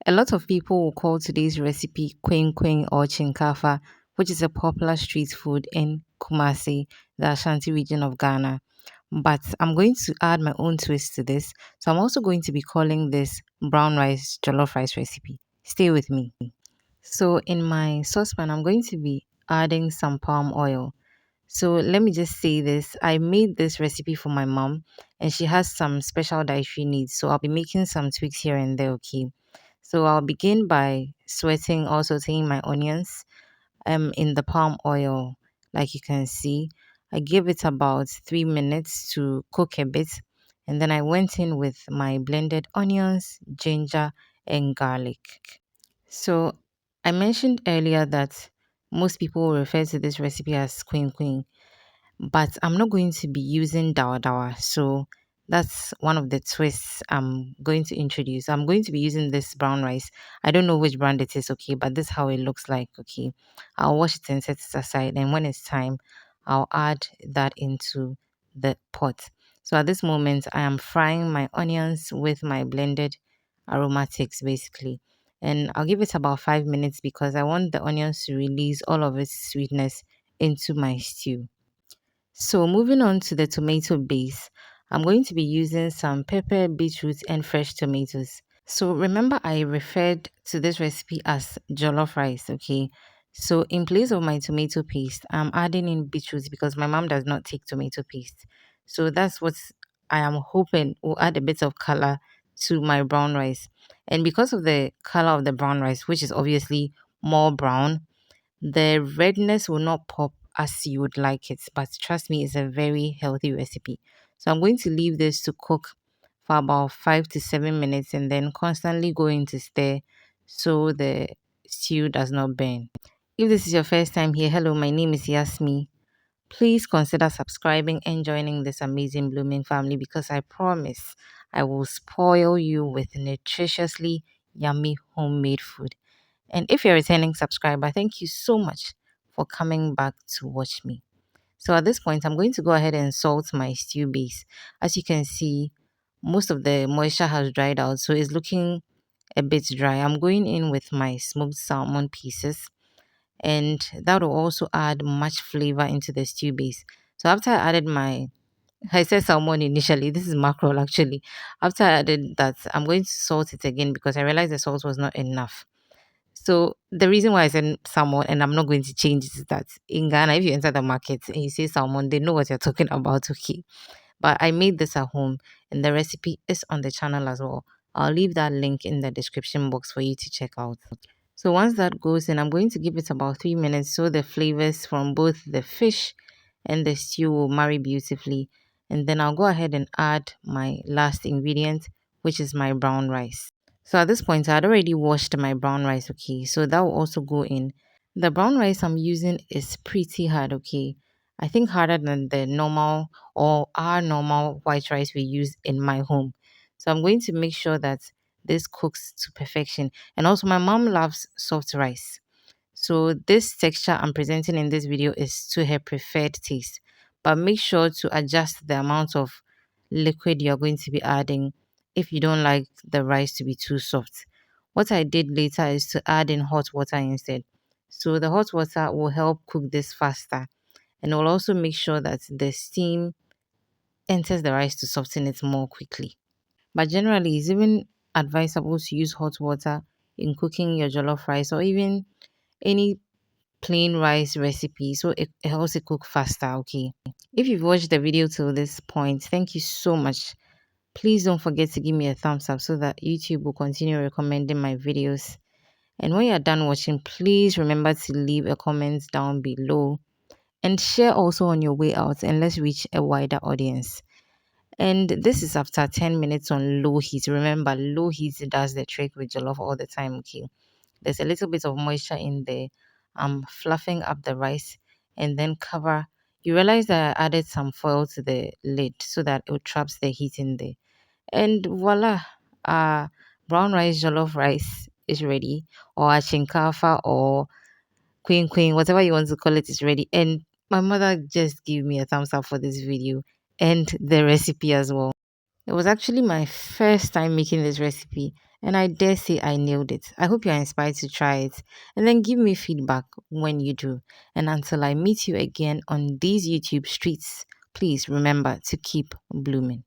A lot of people will call today's recipe Kwenkwen or Kyinkafa, which is a popular street food in Kumasi, the Ashanti region of Ghana. But I'm going to add my own twist to this. So I'm also going to be calling this brown rice jollof rice recipe. Stay with me. So in my saucepan, I'm going to be adding some palm oil. So let me just say this. I made this recipe for my mom and she has some special dietary needs. So I'll be making some tweaks here and there, okay? So I'll begin by sweating, also sauteing my onions in the palm oil, like you can see. I gave it about 3 minutes to cook a bit, and then I went in with my blended onions, ginger, and garlic. So I mentioned earlier that most people refer to this recipe as queen, but I'm not going to be using dawa dawa. So that's one of the twists I'm going to introduce. I'm going to be using this brown rice. I don't know which brand it is, okay, but this is how it looks like, okay. I'll wash it and set it aside. And when it's time, I'll add that into the pot. So at this moment, I am frying my onions with my blended aromatics basically. And I'll give it about 5 minutes because I want the onions to release all of its sweetness into my stew. So moving on to the tomato base, I'm going to be using some pepper, beetroot, and fresh tomatoes. So remember I referred to this recipe as jollof rice, okay? So in place of my tomato paste, I'm adding in beetroot because my mom does not take tomato paste. So that's what I am hoping will add a bit of color to my brown rice. And because of the color of the brown rice, which is obviously more brown, the redness will not pop as you would like it, but trust me, it's a very healthy recipe. So I'm going to leave this to cook for about 5 to 7 minutes and then constantly going to stir so the stew does not burn. If this is your first time here, hello, my name is Yasmi. Please consider subscribing and joining this amazing blooming family because I promise I will spoil you with nutritiously yummy homemade food. And if you're a returning subscriber, thank you so much for coming back to watch me. So at this point, I'm going to go ahead and salt my stew base. As you can see, most of the moisture has dried out, so it's looking a bit dry. I'm going in with my smoked salmon pieces, and that will also add much flavor into the stew base. So after I added I said salmon initially, this is mackerel actually. After I added that, I'm going to salt it again because I realized the salt was not enough. So the reason why I said salmon and I'm not going to change it is that in Ghana, if you enter the market and you say salmon, they know what you're talking about, okay? But I made this at home and the recipe is on the channel as well. I'll leave that link in the description box for you to check out. So once that goes in, I'm going to give it about 3 minutes so the flavors from both the fish and the stew will marry beautifully. And then I'll go ahead and add my last ingredient, which is my brown rice. So at this point, I had already washed my brown rice, okay? So that will also go in. The brown rice I'm using is pretty hard, okay? I think harder than the normal or our normal white rice we use in my home. So I'm going to make sure that this cooks to perfection. And also my mom loves soft rice. So this texture I'm presenting in this video is to her preferred taste. But make sure to adjust the amount of liquid you're going to be adding if you don't like the rice to be too soft. What I did later is to add in hot water instead. So the hot water will help cook this faster and will also make sure that the steam enters the rice to soften it more quickly. But generally, it's even advisable to use hot water in cooking your jollof rice or even any plain rice recipe so it helps it cook faster, okay? If you've watched the video till this point, thank you so much. Please don't forget to give me a thumbs up so that YouTube will continue recommending my videos. And when you're done watching, please remember to leave a comment down below and share also on your way out and let's reach a wider audience. And this is after 10 minutes on low heat. Remember, low heat does the trick with jollof all the time, okay? There's a little bit of moisture in there. I'm fluffing up the rice and then cover. You realize that I added some foil to the lid so that it traps the heat in there. And voila, uh, brown rice jollof rice is ready, or a Kyinkafa or Kwenkwen, whatever you want to call it, is ready. And my mother just gave me a thumbs up for this video and the recipe as well. It was actually my first time making this recipe, And I dare say I nailed it. I hope you're inspired to try it. And then give me feedback when you do. And until I meet you again on these YouTube streets, please remember to keep blooming.